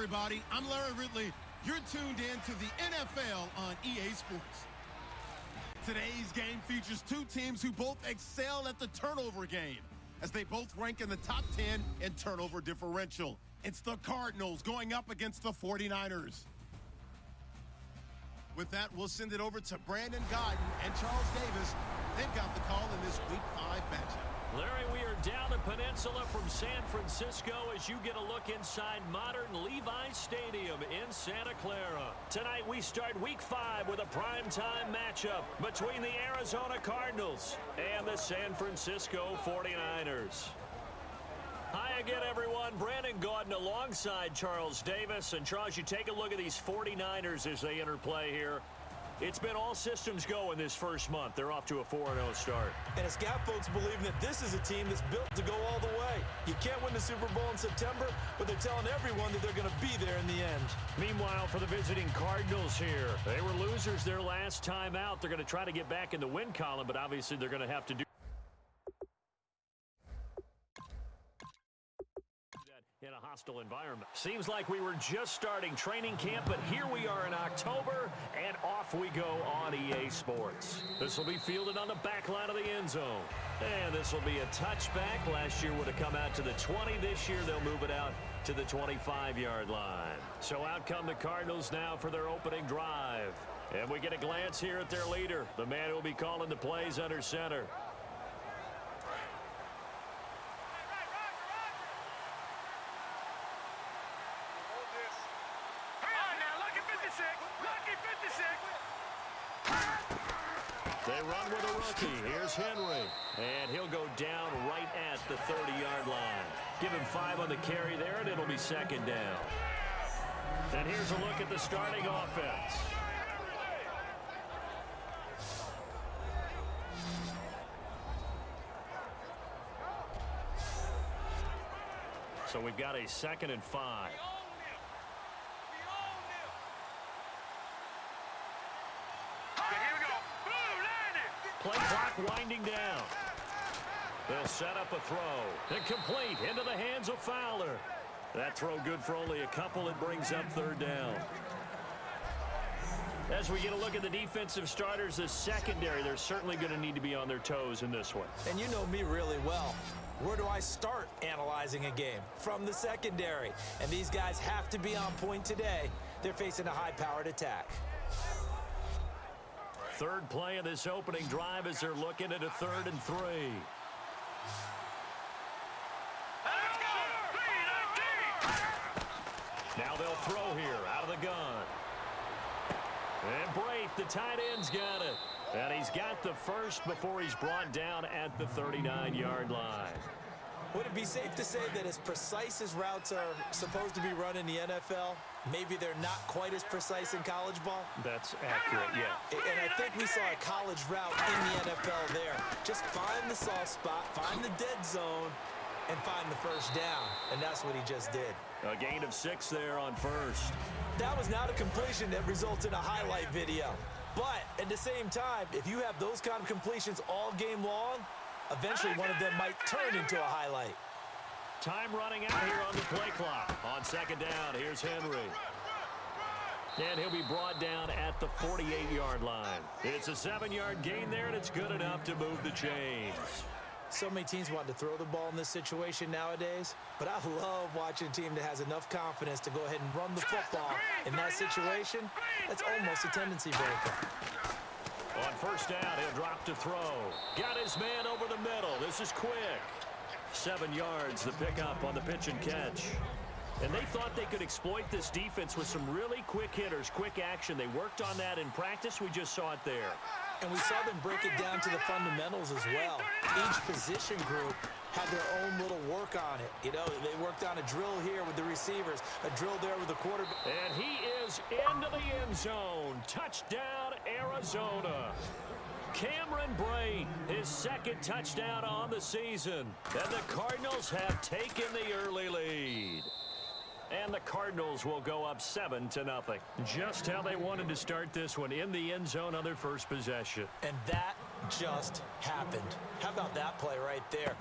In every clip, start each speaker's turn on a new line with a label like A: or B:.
A: everybody. I'm Larry Ridley. You're tuned in to the NFL on EA Sports. Today's game features two teams who both excel at the turnover game, as they both rank in the top 10 in turnover differential. It's the Cardinals going up against the 49ers. With that, we'll send it over to Brandon Godden and Charles Davis. They've got the call in this Week 5 matchup.
B: Larry, we are down the peninsula from San Francisco as you get a look inside modern Levi's Stadium in Santa Clara. Tonight we start Week 5 with a primetime matchup between the Arizona Cardinals and the San Francisco 49ers. Hi again, everyone. Brandon Gaudin alongside Charles Davis. And Charles, you take a look at these 49ers as they enter play here. It's been all systems go in this first month. They're off to a 4-0 start.
C: And it's got folks believing that this is a team that's built to go all the way. You can't win the Super Bowl in September, but they're telling everyone that they're going to be there in the end.
B: Meanwhile, for the visiting Cardinals here, they were losers their last time out. They're going to try to get back in the win column, but obviously they're going to have to do in a hostile environment. Seems like we were just starting training camp, but here we are in October, and off we go on EA Sports. This will be fielded on the back line of the end zone. And this will be a touchback. Last year would have come out to the 20. This year they'll move it out to the 25-yard line. So out come the Cardinals now for their opening drive. And we get a glance here at their leader, the man who will be calling the plays under center. They run with a rookie. Here's Henry. And he'll go down right at the 30-yard line. Give him 5 on the carry there, and it'll be second down. And here's a look at the starting offense. So we've got a 2nd and 5. Play clock winding down. They'll set up a throw. And complete into the hands of Fowler. That throw good for only a couple. It brings up 3rd down. As we get a look at the defensive starters, the secondary, they're certainly going to need to be on their toes in this one.
C: And you know me really well. Where do I start analyzing a game? From the secondary. And these guys have to be on point today. They're facing a high-powered attack.
B: 3rd play of this opening drive as they're looking at a 3rd and 3. Now they'll throw here out of the gun. And Braith, the tight end's got it. And he's got the first before he's brought down at the 39-yard line.
C: Would it be safe to say that as precise as routes are supposed to be run in the NFL, maybe they're not quite as precise in college ball?
B: That's accurate, yeah.
C: And I think we saw a college route in the NFL there. Just find the soft spot, find the dead zone, and find the first down. And that's what he just did.
B: A gain of 6 there on first.
C: That was not a completion that results in a highlight video. But at the same time, if you have those kind of completions all game long, eventually one of them might turn into a highlight.
B: Time running out here on the play clock. On 2nd down, here's Henry. And he'll be brought down at the 48-yard line. It's a 7-yard gain there, and it's good enough to move the chains.
C: So many teams want to throw the ball in this situation nowadays, but I love watching a team that has enough confidence to go ahead and run the football. In that situation, that's almost a tendency breaker.
B: On 1st down, he'll drop to throw. Got his man over the middle. This is quick. 7 yards, the pickup on the pitch and catch. And they thought they could exploit this defense with some really quick hitters, quick action. They worked on that in practice. We just saw it there.
C: And we saw them break it down to the fundamentals as well. Each position group had their own little work on it. You know, they worked on a drill here with the receivers, a drill there with the quarterback.
B: And he is into the end zone. Touchdown, Arizona. Cameron Braith, his 2nd touchdown on the season. And the Cardinals have taken the early lead. And the Cardinals will go up 7-0. Just how they wanted to start this one, in the end zone on their first possession.
C: And that just happened. How about that play right there?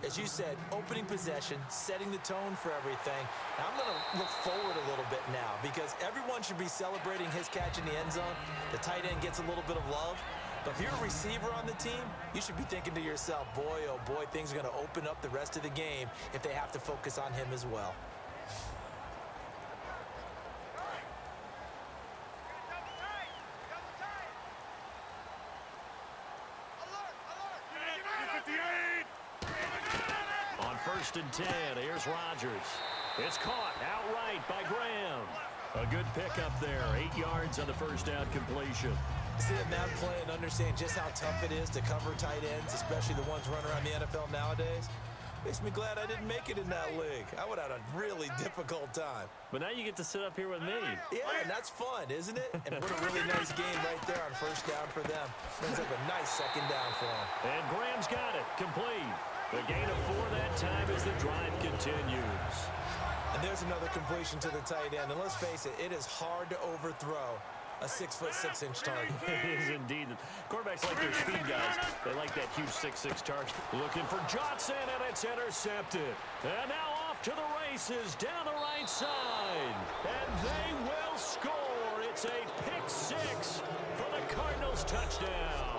C: As you said, opening possession, setting the tone for everything. Now I'm going to look forward a little bit now because everyone should be celebrating his catch in the end zone. The tight end gets a little bit of love. But if you're a receiver on the team, you should be thinking to yourself, boy, oh boy, things are going to open up the rest of the game if they have to focus on him as well.
B: On 1st and 10, here's Rodgers. It's caught outright by Graham. A good pickup there, 8 yards on the first down completion.
C: See that play and understand just how tough it is to cover tight ends, especially the ones running around the NFL nowadays. Makes me glad I didn't make it in that league. I would have had a really difficult time.
B: But now you get to sit up here with me.
C: Yeah, and that's fun, isn't it? And what a really nice game right there on 1st down for them. Brings up a nice 2nd down for them.
B: And Graham's got it, complete. The gain of 4 that time as the drive continues.
C: And there's another completion to the tight end. And let's face it, it is hard to overthrow a 6'6" target.
B: It is indeed. Quarterbacks like their speed guys. They like that huge 6'6" target. Looking for Johnson, and it's intercepted. And now off to the races down the right side. And they will score. It's a pick-6 for the Cardinals touchdown.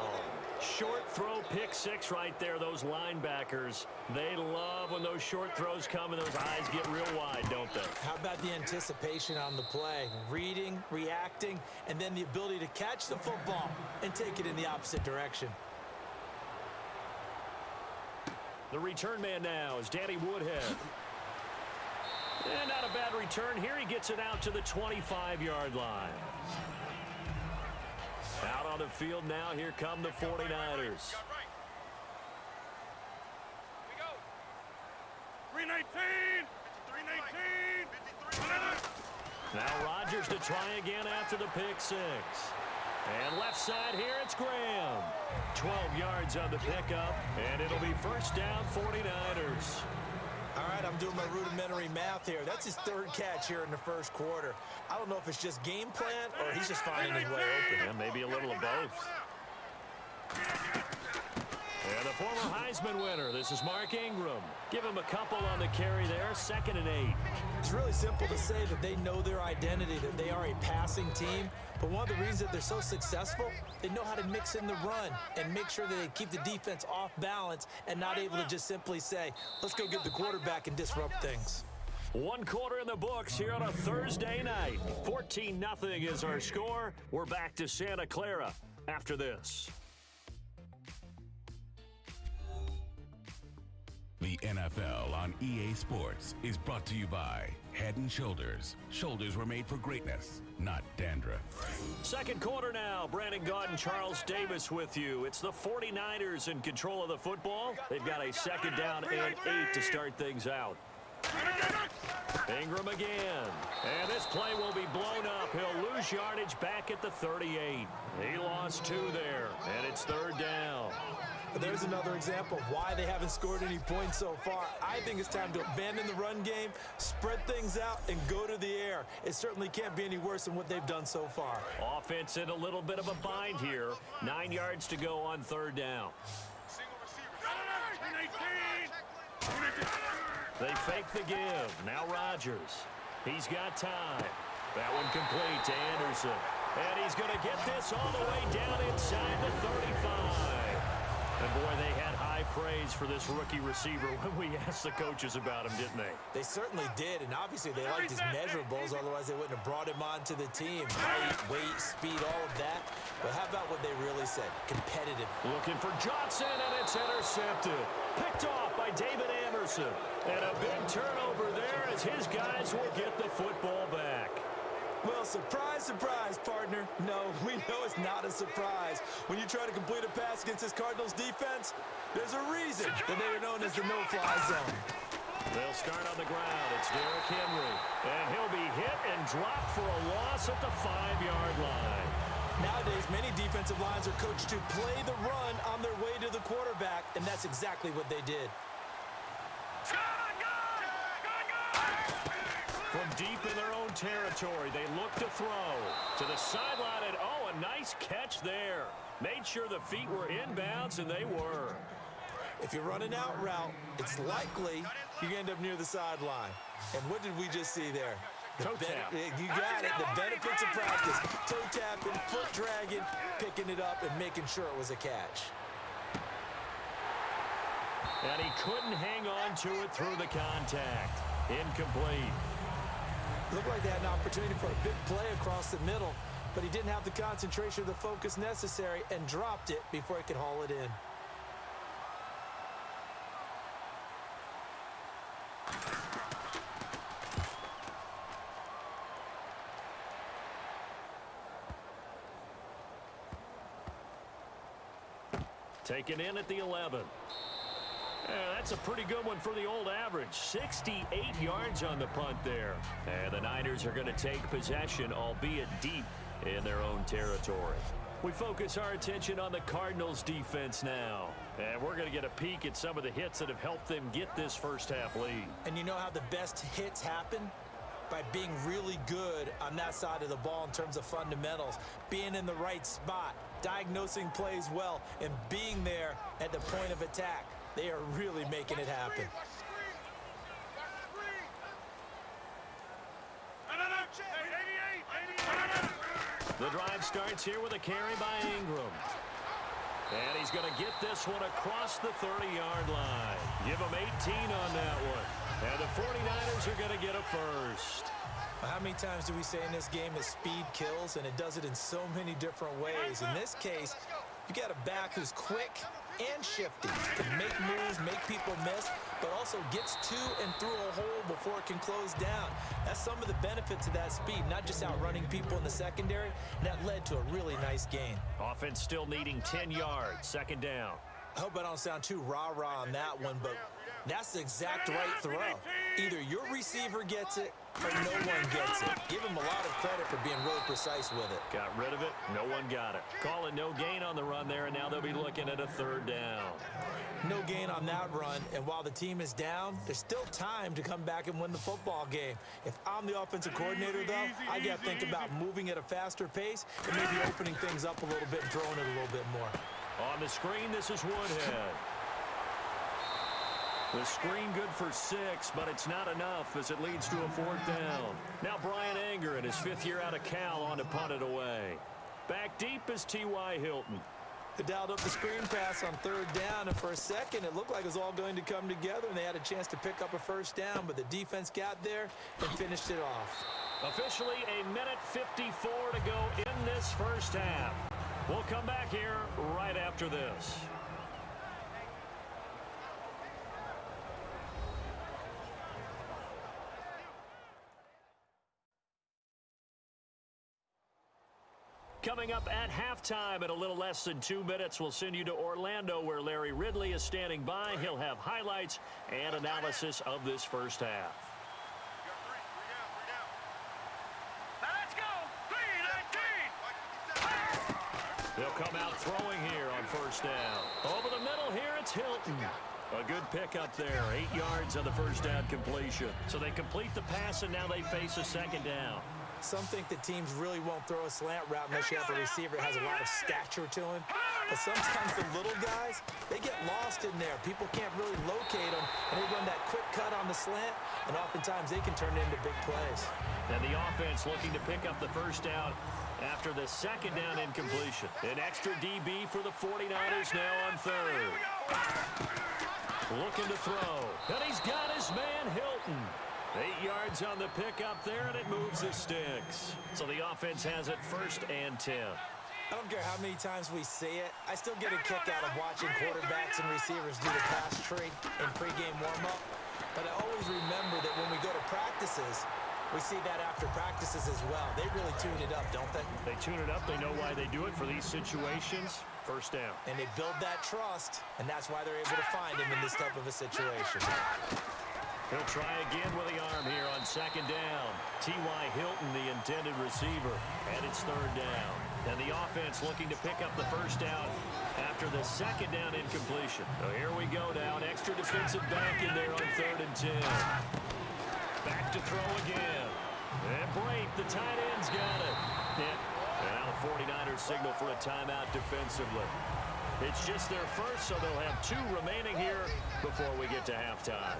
B: Short throw, pick-6 right there. Those linebackers, they love when those short throws come and those eyes get real wide, don't they?
C: How about the anticipation on the play? Reading, reacting, and then the ability to catch the football and take it in the opposite direction.
B: The return man now is Danny Woodhead. And not a bad return here. He gets it out to the 25-yard line. Out on the field now, here come the 49ers.
D: 319!
B: Now Rodgers to try again after the pick-6. And left side here, it's Graham. 12 yards on the pickup, and it'll be 1st down 49ers.
C: All right, I'm doing my rudimentary math here. That's his 3rd catch here in the 1st quarter. I don't know if it's just game plan or he's just finding his way open.
B: Yeah, maybe a little of both. And the former Heisman winner, this is Mark Ingram. Give him a couple on the carry there, 2nd and 8.
C: It's really simple to say that they know their identity, that they are a passing team. But one of the reasons that they're so successful, they know how to mix in the run and make sure that they keep the defense off balance and not able to just simply say, let's go get the quarterback and disrupt things.
B: 1 quarter in the books here on a Thursday night. 14-0 is our score. We're back to Santa Clara after this.
E: The NFL on EA Sports is brought to you by Head & Shoulders. Shoulders were made for greatness, not dandruff.
B: 2nd quarter now. Brandon Gaudin, Charles Davis with you. It's the 49ers in control of the football. They've got a 2nd down and 8 to start things out. Ingram again. And this play will be blown up. He'll lose yardage back at the 38. He lost 2 there, and it's 3rd down.
C: There's another example of why they haven't scored any points so far. I think it's time to abandon the run game, spread things out, and go to the air. It certainly can't be any worse than what they've done so far.
B: Offense in a little bit of a bind here. 9 yards to go on 3rd down. They fake the give. Now Rodgers. He's got time. That one complete to Anderson. And he's going to get this all the way down inside the 35. And boy, they had high praise for this rookie receiver when we asked the coaches about him, didn't they?
C: They certainly did, and obviously they liked his measurables, otherwise they wouldn't have brought him onto the team. Height, weight, speed, all of that. But how about what they really said? Competitive.
B: Looking for Johnson, and it's intercepted. Picked off by David Anderson. And a big turnover there as his guys will get the football back.
C: Well, surprise, surprise, partner. No, we know it's not a surprise. When you try to complete a pass against this Cardinals defense, there's a reason that they are known as the no-fly zone.
B: They'll start on the ground. It's Derrick Henry. And he'll be hit and dropped for a loss at the 5-yard line.
C: Nowadays, many defensive lines are coached to play the run on their way to the quarterback, and that's exactly what they did.
B: From deep in their own territory, they look to throw. To the sideline, and oh, a nice catch there. Made sure the feet were inbounds, and they were.
C: If you run an out route, it's likely you're going to end up near the sideline. And what did we just see there?
B: Toe tap.
C: You got it. The benefits of practice. Toe tapping, foot dragging, picking it up, and making sure it was a catch.
B: And he couldn't hang on to it through the contact. Incomplete.
C: Looked like they had an opportunity for a big play across the middle, but he didn't have the concentration or the focus necessary and dropped it before he could haul it in.
B: Taken in at the 11. Yeah, that's a pretty good one for the old average. 68 yards on the punt there. And the Niners are going to take possession, albeit deep in their own territory. We focus our attention on the Cardinals defense now. And we're going to get a peek at some of the hits that have helped them get this first half lead.
C: And you know how the best hits happen? By being really good on that side of the ball in terms of fundamentals, being in the right spot, diagnosing plays well, and being there at the point of attack. They are really making it happen.
B: The drive starts here with a carry by Ingram. And he's going to get this one across the 30-yard line. Give him 18 on that one. And the 49ers are going to get a first.
C: How many times do we say in this game that speed kills, and it does it in so many different ways? In this case, you got a back who's quick and shifty, can make moves, make people miss, but also gets to and through a hole before it can close down. That's some of the benefits of that speed, not just outrunning people in the secondary, and that led to a really nice gain.
B: Offense still needing 10 yards, second down.
C: I hope I don't sound too rah-rah on that one, but that's the exact right throw. Either your receiver gets it or no one gets it. Give him a lot of credit for being really precise with it.
B: Got rid of it. No one got it. Call it no gain on the run there, and now they'll be looking at a third down.
C: No gain on that run, and while the team is down, there's still time to come back and win the football game. If I'm the offensive coordinator, though, I got to think about moving at a faster pace and maybe opening things up a little bit and throwing it a little bit more.
B: On the screen, this is Woodhead. The screen good for 6, but it's not enough as it leads to a fourth down. Now Brian Anger in his 5th year out of Cal on to punt it away. Back deep is T.Y. Hilton.
C: They dialed up the screen pass on third down, and for a second it looked like it was all going to come together, and they had a chance to pick up a first down, but the defense got there and finished it off.
B: Officially a minute 54 to go in this first half. We'll come back here right after this. Coming up at halftime in a little less than 2 minutes, we'll send you to Orlando where Larry Ridley is standing by. He'll have highlights and analysis of this first half. They'll come out throwing here on first down. Over the middle here, it's Hilton. A good pickup there, 8 yards on the first down completion. So they complete the pass, and now they face a second down.
C: Some think that teams really won't throw a slant route unless you have a receiver that has a lot of stature to him. But sometimes the little guys, they get lost in there. People can't really locate them, and they run that quick cut on the slant, and oftentimes they can turn it into big plays.
B: And the offense looking to pick up the first down after the second down incompletion. An extra DB for the 49ers now on third. Looking to throw, and he's got his man Hilton. 8 yards on the pickup there, and it moves the sticks. So the offense has it first and 10.
C: I don't care how many times we see it. I still get a kick out of watching quarterbacks and receivers do the pass tree in pregame warm-up. But I always remember that when we go to practices, we see that after practices as well. They really tune it up, don't they?
B: They tune it up. They know why they do it for these situations. First down.
C: And they build that trust, and that's why they're able to find him in this type of a situation.
B: He'll try again with the arm here on second down. T.Y. Hilton, the intended receiver, and it's third down. And the offense looking to pick up the first down after the second down incompletion. So here we go now, an extra defensive back in there on third and 10. Back to throw again. And break, the tight end's got it. And now the 49ers signal for a timeout defensively. It's just their first, so they'll have 2 remaining here before we get to halftime.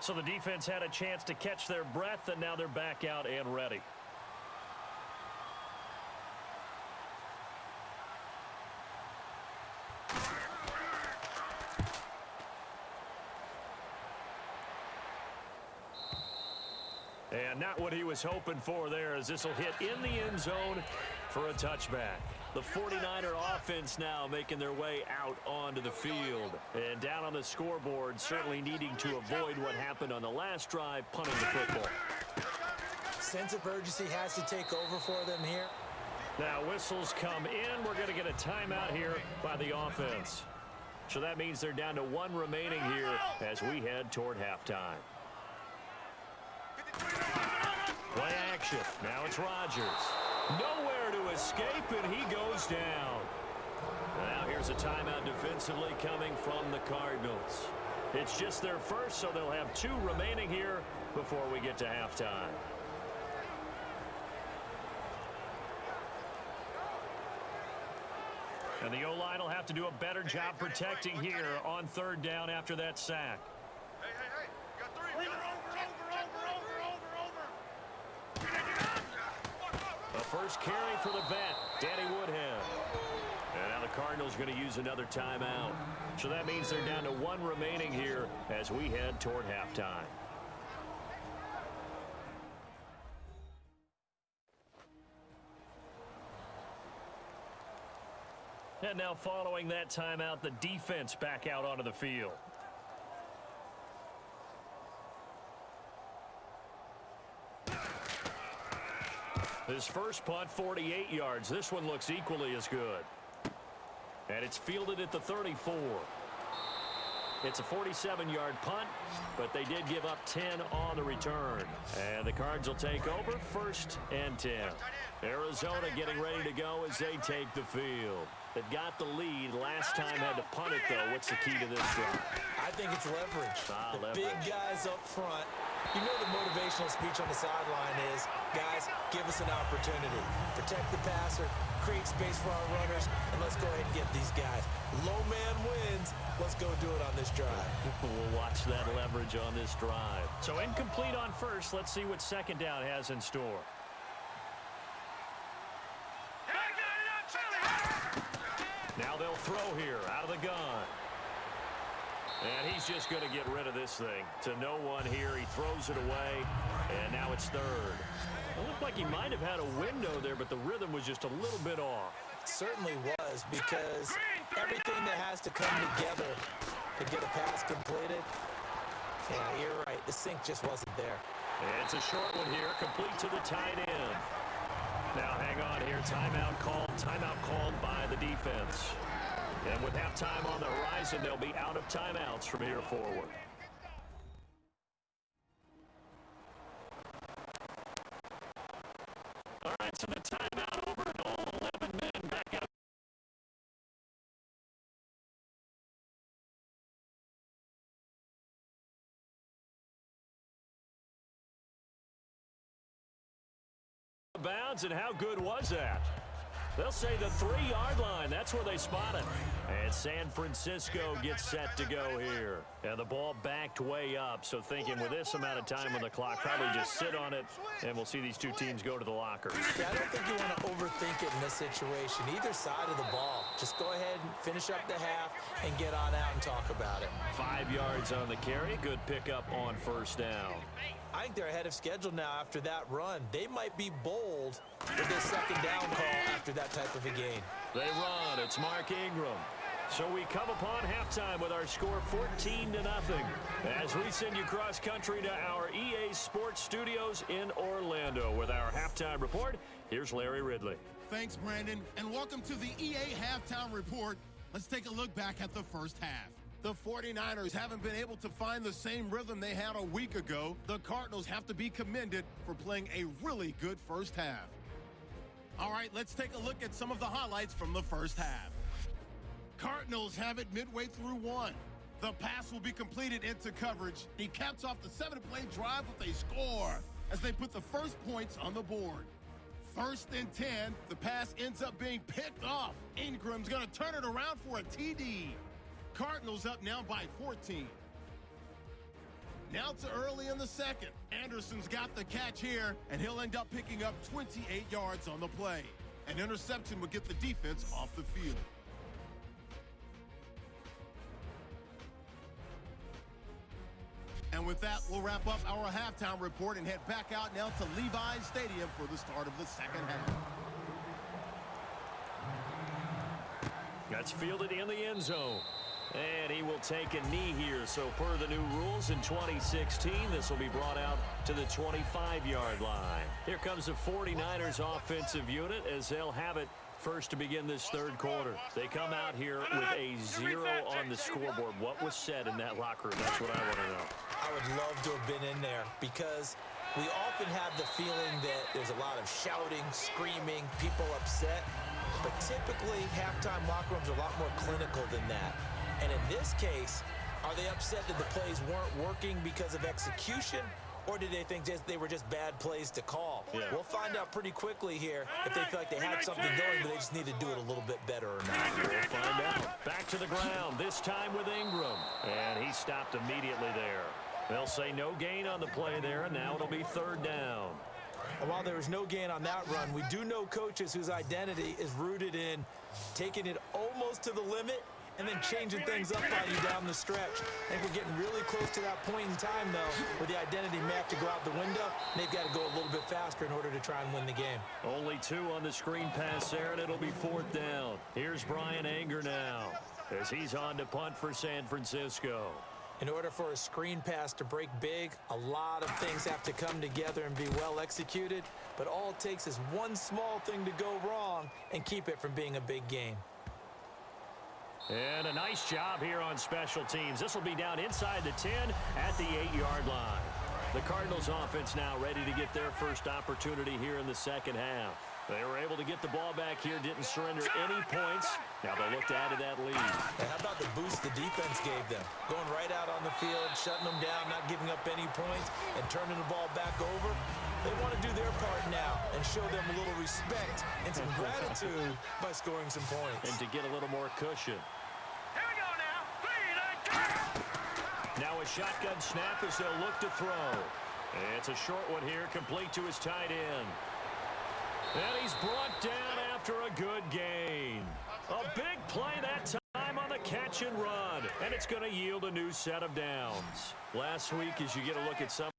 B: So the defense had a chance to catch their breath, and now they're back out and ready. And not what he was hoping for there, as this will hit in the end zone for a touchback. The 49er offense now making their way out onto the field. And down on the scoreboard, certainly needing to avoid what happened on the last drive, punting the football.
C: Sense of urgency has to take over for them here.
B: Now whistles come in. We're going to get a timeout here by the offense. So that means they're down to 1 remaining here as we head toward halftime. Play action. Now it's Rodgers. Nowhere to escape, and he goes down. Now here's a timeout defensively coming from the Cardinals. It's just their first, so they'll have 2 remaining here before we get to halftime. And the O-line will have to do a better job protecting here on 3rd down after that sack.
D: Hey, you got 3.
B: The first carry for the vet, Danny Woodhead. And now the Cardinals going to use another timeout. So that means they're down to 1 remaining here as we head toward halftime. And now following that timeout, the defense back out onto the field. His first punt, 48 yards. This one looks equally as good. And it's fielded at the 34. It's a 47-yard punt, but they did give up 10 on the return. And the Cards will take over, 1st and 10. Arizona getting ready to go as they take the field. They've got the lead. Last time had to punt it, though. What's the key to this drive?
C: I think it's leverage.
B: Leverage.
C: Big guys up front. You know the motivational speech on the sideline is, guys, give us an opportunity. Protect the passer, create space for our runners, and let's go ahead and get these guys. Low man wins. Let's go do it on this drive.
B: We'll watch that leverage on this drive. So incomplete on 1st. Let's see what 2nd down has in store. Now they'll throw here out of the gun. And he's just going to get rid of this thing to no one here. He throws it away, and now it's 3rd. It looked like he might have had a window there, but the rhythm was just a little bit off.
C: It certainly was, because everything that has to come together to get a pass completed, yeah, you're right. The sync just wasn't there.
B: It's a short one here, complete to the tight end. Now hang on here. Timeout called by the defense. And with halftime on the horizon, they'll be out of timeouts from here forward. All right, so the timeout over, and all 11 men back out. Bounds, and how good was that? They'll say the 3-yard line. That's where they spot it. And San Francisco gets set to go here. And the ball backed way up. So thinking with this amount of time on the clock, probably just sit on it, and we'll see these 2 teams go to the lockers.
C: Yeah, I don't think you want to overthink it in this situation. Either side of the ball. Just go ahead and finish up the half and get on out and talk about it.
B: 5 yards on the carry. Good pickup on 1st down.
C: I think they're ahead of schedule now after that run. They might be bold with this 2nd down call after that type of a gain.
B: They run. It's Mark Ingram. So we come upon halftime with our score 14-0. As we send you cross country to our EA Sports Studios in Orlando with our halftime report. Here's Larry Ridley.
A: Thanks, Brandon, and welcome to the EA Halftime Report. Let's take a look back at the first half. The 49ers haven't been able to find the same rhythm they had a week ago. The Cardinals have to be commended for playing a really good first half. All right, let's take a look at some of the highlights from the first half. Cardinals have it midway through 1. The pass will be completed into coverage. He caps off the 7-play drive with a score. as they put the first points on the board. 1st and 10, the pass ends up being picked off. Ingram's going to turn it around for a TD. Cardinals up now by 14. Now to early in the second. Anderson's got the catch here, and he'll end up picking up 28 yards on the play. An interception would get the defense off the field. And with that, we'll wrap up our halftime report and head back out now to Levi's Stadium for the start of the second half.
B: That's fielded in the end zone. And he will take a knee here. So per the new rules in 2016, this will be brought out to the 25-yard line. Here comes the 49ers offensive unit as they'll have it first to begin this third quarter. They come out here with a 0 on the scoreboard. What was said in that locker room? That's what I want to know.
C: I would love to have been in there because we often have the feeling that there's a lot of shouting, screaming, people upset. But typically, halftime locker rooms are a lot more clinical than that. And in this case, are they upset that the plays weren't working because of execution? Or did they think they were just bad plays to call?
B: Yeah.
C: We'll find out pretty quickly here if they feel like they had something going, but they just need to do it a little bit better or not.
B: We'll find out. Back to the ground, this time with Ingram. And he stopped immediately there. They'll say no gain on the play there, and now it'll be third down.
C: And while there was no gain on that run, we do know coaches whose identity is rooted in taking it almost to the limit and then changing things up on you down the stretch. I think we're getting really close to that point in time, though, where the identity may have to go out the window, and they've got to go a little bit faster in order to try and win the game.
B: Only 2 on the screen pass there, and it'll be fourth down. Here's Brian Anger now as he's on to punt for San Francisco.
C: In order for a screen pass to break big, a lot of things have to come together and be well executed, but all it takes is one small thing to go wrong and keep it from being a big gain.
B: And a nice job here on special teams. This will be down inside the 10 at the 8-yard line. The Cardinals offense now ready to get their first opportunity here in the second half. They were able to get the ball back here, didn't surrender any points. Now they'll look to add to that lead.
C: And how about the boost the defense gave them? Going right out on the field, shutting them down, not giving up any points, and turning the ball back over. They want to do their part now and show them a little respect and some gratitude by scoring some points.
B: And to get a little more cushion.
D: Here we go now. 3, 9, 10.
B: Now a shotgun snap as they'll look to throw. It's a short one here, complete to his tight end. And he's brought down after a good gain. A big play that time on the catch and run. And it's going to yield a new set of downs. Last week, as you get a look at some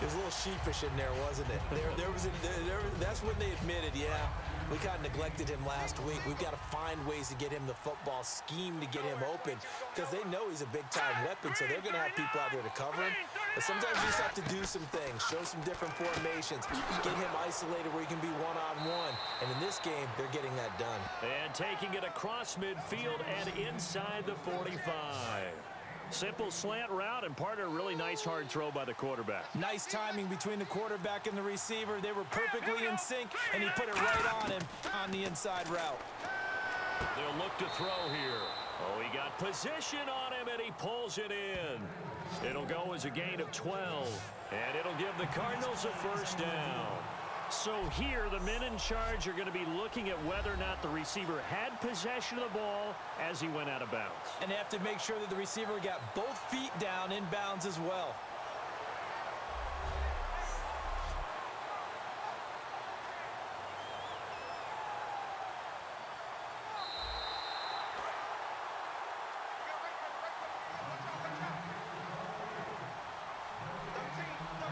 C: It was a little sheepish in there, wasn't it? That's when they admitted, yeah, we kind of neglected him last week. We've got to find ways to get him the football, scheme to get him open, because they know he's a big-time weapon, so they're going to have people out there to cover him. But sometimes you just have to do some things, show some different formations, get him isolated where he can be one-on-one. And in this game, they're getting that done.
B: And taking it across midfield and inside the 45. Simple slant route, and part of a really nice hard throw by the quarterback.
C: Nice timing between the quarterback and the receiver. They were perfectly in sync, and he put it right on him on the inside route.
B: They'll look to throw here. Oh, he got position on him, and he pulls it in. It'll go as a gain of 12, and it'll give the Cardinals a first down. So here, the men in charge are going to be looking at whether or not the receiver had possession of the ball as he went out of bounds.
C: And they have to make sure that the receiver got both feet down in bounds as well.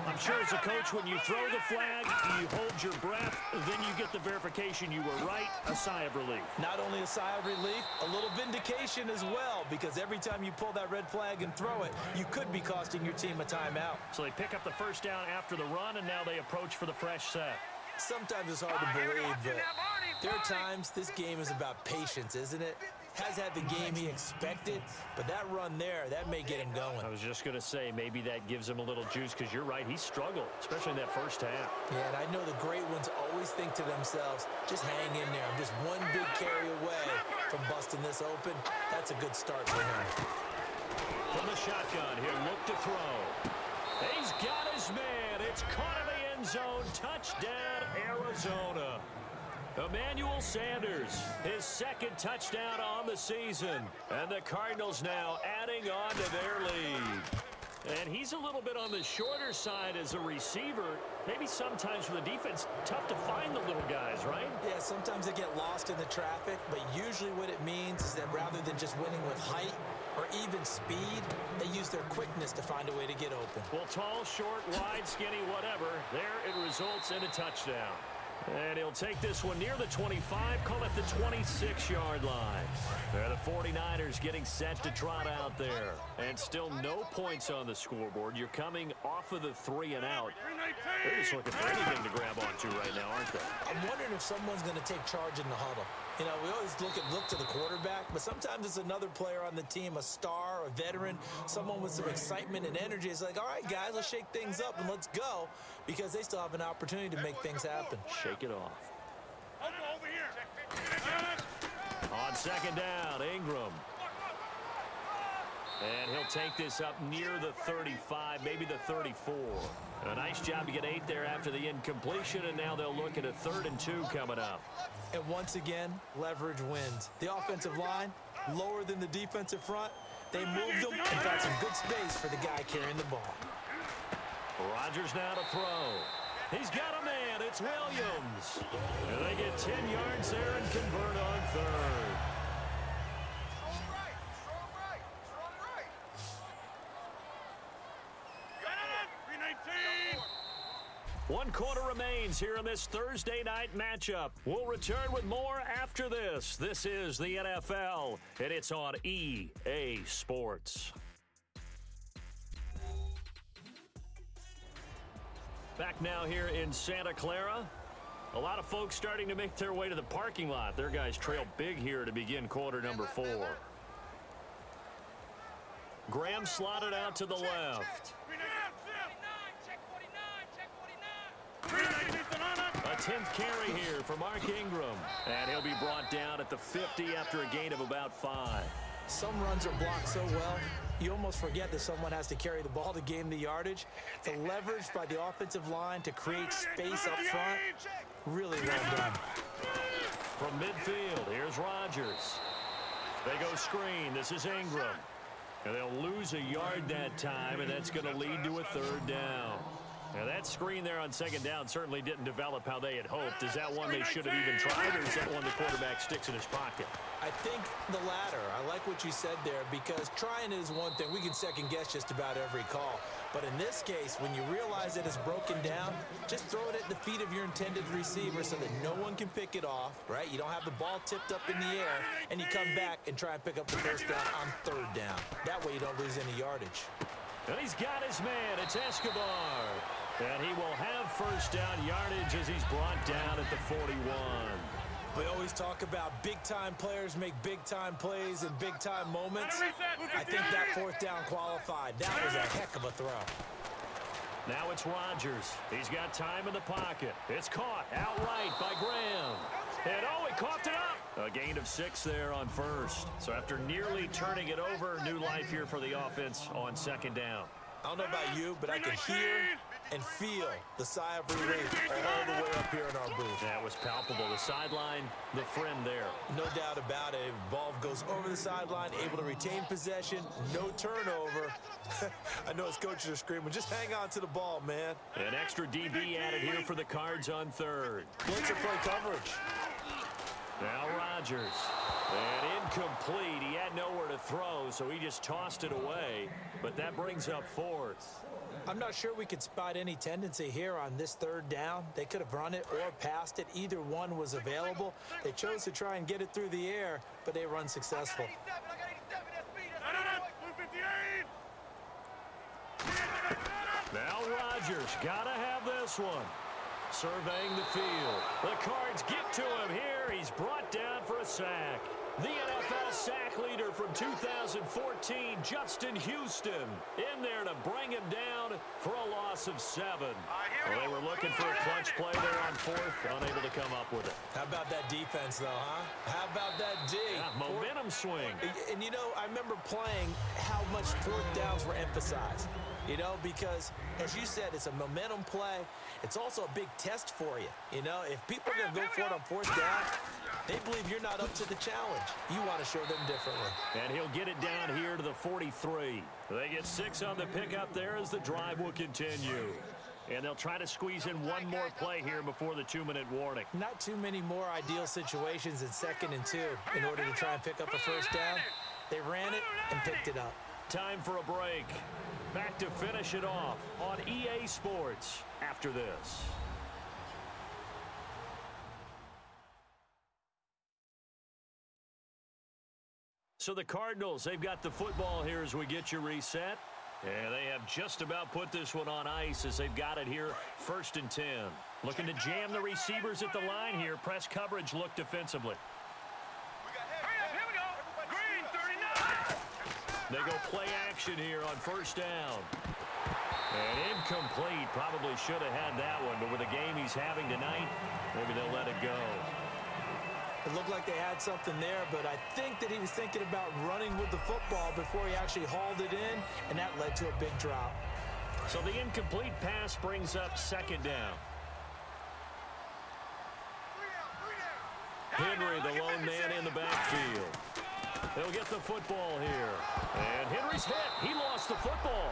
B: I'm sure as a coach, when you throw the flag, you hold your breath, then you get the verification you were right, a sigh of relief.
C: Not only a sigh of relief, a little vindication as well, because every time you pull that red flag and throw it, you could be costing your team a timeout.
B: So they pick up the first down after the run, and now they approach for the fresh set.
C: Sometimes it's hard to believe, but there are times this game is about patience, isn't it? has had the game he expected, but that run there, that may get him going.
B: I was just going to say, maybe that gives him a little juice, because you're right, he struggled, especially in that first half.
C: Yeah, and I know the great ones always think to themselves, just hang in there. I'm just one big carry away from busting this open. That's a good start for him.
B: From the shotgun, he'll look to throw. He's got his man. It's caught in the end zone. Touchdown, Arizona. Emmanuel Sanders, his second touchdown on the season. And the Cardinals now adding on to their lead. And he's a little bit on the shorter side as a receiver. Maybe sometimes for the defense, tough to find the little guys, right?
C: Yeah, sometimes they get lost in the traffic, but usually what it means is that rather than just winning with height or even speed, they use their quickness to find a way to get open.
B: Well, tall, short, wide, skinny, whatever. There it results in a touchdown. And he'll take this one near the 25, call it the 26-yard line. There, the 49ers getting set to trot out there. And still no points on the scoreboard. You're coming off of the 3 and out. They're just looking for anything to grab onto right now, aren't they?
C: I'm wondering if someone's going to take charge in the huddle. You know, we always look to the quarterback, but sometimes it's another player on the team, a star, a veteran, someone with some excitement and energy. It's like, all right, guys, let's shake things up and let's go, because they still have an opportunity to make things happen.
B: Shake it off. On second down, Ingram. And he'll take this up near the 35, maybe the 34. A nice job to get 8 there after the incompletion, and now they'll look at a 3rd and 2 coming up.
C: And once again, leverage wins. The offensive line, lower than the defensive front. They moved them and got some good space for the guy carrying the ball.
B: Rodgers now to throw. He's got a man. It's Williams. And they get 10 yards there and convert on 3rd. One quarter remains here in this Thursday night matchup. We'll return with more after this. This is the NFL, and it's on EA Sports. Back now here in Santa Clara. A lot of folks starting to make their way to the parking lot. Their guys trail big here to begin quarter number 4. Graham slotted out to the left. A 10th carry here for Mark Ingram. And he'll be brought down at the 50 after a gain of about 5.
C: Some runs are blocked so well, you almost forget that someone has to carry the ball to gain the yardage. The leverage by the offensive line to create space up front, really well done.
B: From midfield, here's Rodgers. They go screen. This is Ingram. And they'll lose a yard that time, and that's going to lead to a 3rd down. Now, that screen there on second down certainly didn't develop how they had hoped. Is that one they should have even tried, or is that one the quarterback sticks in his pocket?
C: I think the latter. I like what you said there, because trying is one thing. We can second-guess just about every call. But in this case, when you realize that it's broken down, just throw it at the feet of your intended receiver so that no one can pick it off, right? You don't have the ball tipped up in the air, and you come back and try and pick up the first down on 3rd down. That way you don't lose any yardage.
B: And he's got his man. It's Escobar. And he will have first down yardage as he's brought down at the 41.
C: We always talk about big-time players make big-time plays in big-time moments. I think that 4th down qualified. That was a heck of a throw.
B: Now it's Rodgers. He's got time in the pocket. It's caught outright by Graham. And oh, he coughed it up. A gain of 6 there on 1st. So after nearly turning it over, new life here for the offense on 2nd down.
C: I don't know about you, but I can hear and feel the sigh of relief all the way up here in our booth.
B: That was palpable. The sideline, the friend there.
C: No doubt about it. Ball goes over the sideline, able to retain possession, no turnover. I know his coaches are screaming, just hang on to the ball, man.
B: An extra DB added here for the Cards on 3rd.
C: Blitzer play coverage.
B: Now Rodgers. And incomplete. He had nowhere to throw, so he just tossed it away. But that brings up 4th.
C: I'm not sure we could spot any tendency here on this 3rd down. They could have run it or passed it. Either one was available. They chose to try and get it through the air, but they were unsuccessful.
B: Now Rodgers got to have this one. Surveying the field. The Cards get to him here. He's brought down for a sack. The NFL sack leader from 2014, Justin Houston, in there to bring him down for a loss of 7. Well, they were looking for a clutch play there on 4th, unable to come up with it.
C: How about that defense, though, huh? How about that D?
B: Yeah, momentum swing.
C: And, you know, I remember playing how much 4th downs were emphasized. You know, because, as you said, it's a momentum play. It's also a big test for you. You know, if people are going to go for it on 4th down, they believe you're not up to the challenge. You want to show them differently.
B: And he'll get it down here to the 43. They get 6 on the pickup there as the drive will continue. And they'll try to squeeze in one more play here before the 2-minute warning.
C: Not too many more ideal situations in 2nd and 2 in order to try and pick up a 1st down. They ran it and picked it up.
B: Time for a break. Back to finish it off on EA Sports after this. So the Cardinals, they've got the football here as we get you reset. And they have just about put this one on ice as they've got it here, 1st and 10. Looking to jam the receivers at the line here. Press coverage look defensively.
D: Here we go. Green, 39.
B: They go play action here on 1st down. And incomplete. Probably should have had that one, but with the game he's having tonight, maybe they'll let it go.
C: It looked like they had something there, but I think that he was thinking about running with the football before he actually hauled it in, and that led to a big drop.
B: So the incomplete pass brings up 2nd down. Henry, the lone man in the backfield. They'll get the football here. And Henry's hit. He lost the football.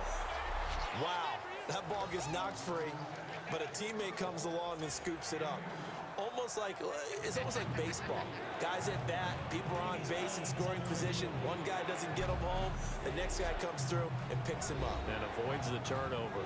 C: Wow, that ball gets knocked free, but a teammate comes along and scoops it up. It's almost like baseball. Guys at bat, people are on base in scoring position. One guy doesn't get him home. The next guy comes through and picks him up.
B: And avoids the turnover.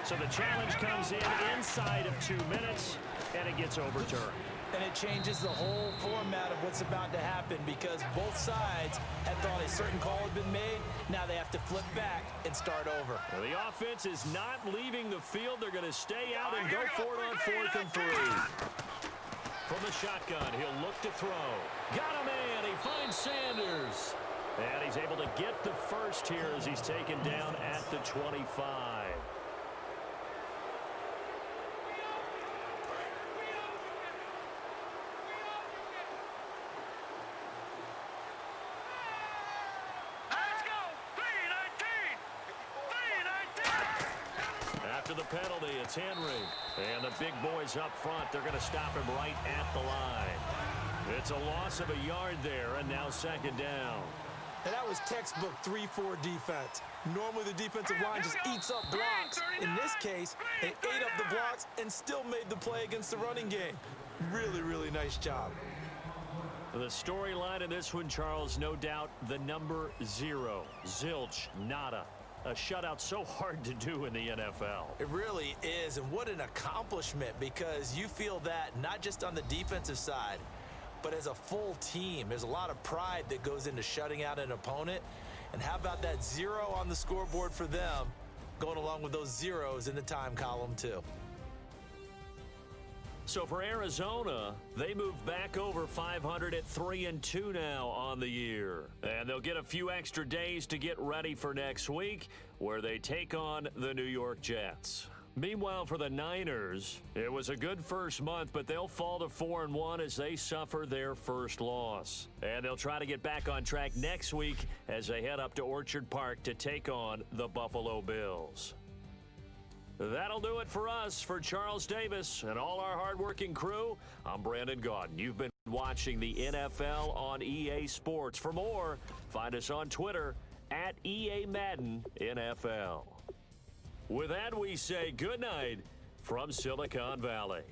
B: So the challenge comes in inside of 2 minutes, and it gets overturned.
C: And it changes the whole format of what's about to happen because both sides had thought a certain call had been made. Now they have to flip back and start over.
B: Well, the offense is not leaving the field. They're going to stay out and go for it on 4th and 3. From the shotgun, he'll look to throw. Got a man. He finds Sanders. And he's able to get the first here as he's taken down at the 25. After the penalty, it's Henry. And the big boys up front, they're going to stop him right at the line. It's a loss of a yard there, and now 2nd down.
C: And that was textbook 3-4 defense. Normally the defensive line just eats up blocks. In this case, they ate up the blocks and still made the play against the running game. Really, really nice job.
B: The storyline in this one, Charles, no doubt the number 0. Zilch, nada. A shutout so hard to do in the NFL.
C: It really is, and what an accomplishment because you feel that not just on the defensive side, but as a full team. There's a lot of pride that goes into shutting out an opponent. And how about that 0 on the scoreboard for them, going along with those zeros in the time column too.
B: So for Arizona, they move back over 500 at 3-2 now on the year. And they'll get a few extra days to get ready for next week, where they take on the New York Jets. Meanwhile, for the Niners, it was a good first month, but they'll fall to 4-1 as they suffer their first loss. And they'll try to get back on track next week as they head up to Orchard Park to take on the Buffalo Bills. That'll do it for us. For Charles Davis and all our hardworking crew, I'm Brandon Gaudin. You've been watching the NFL on EA Sports. For more, find us on Twitter at EA Madden NFL. With that, we say good night from Silicon Valley.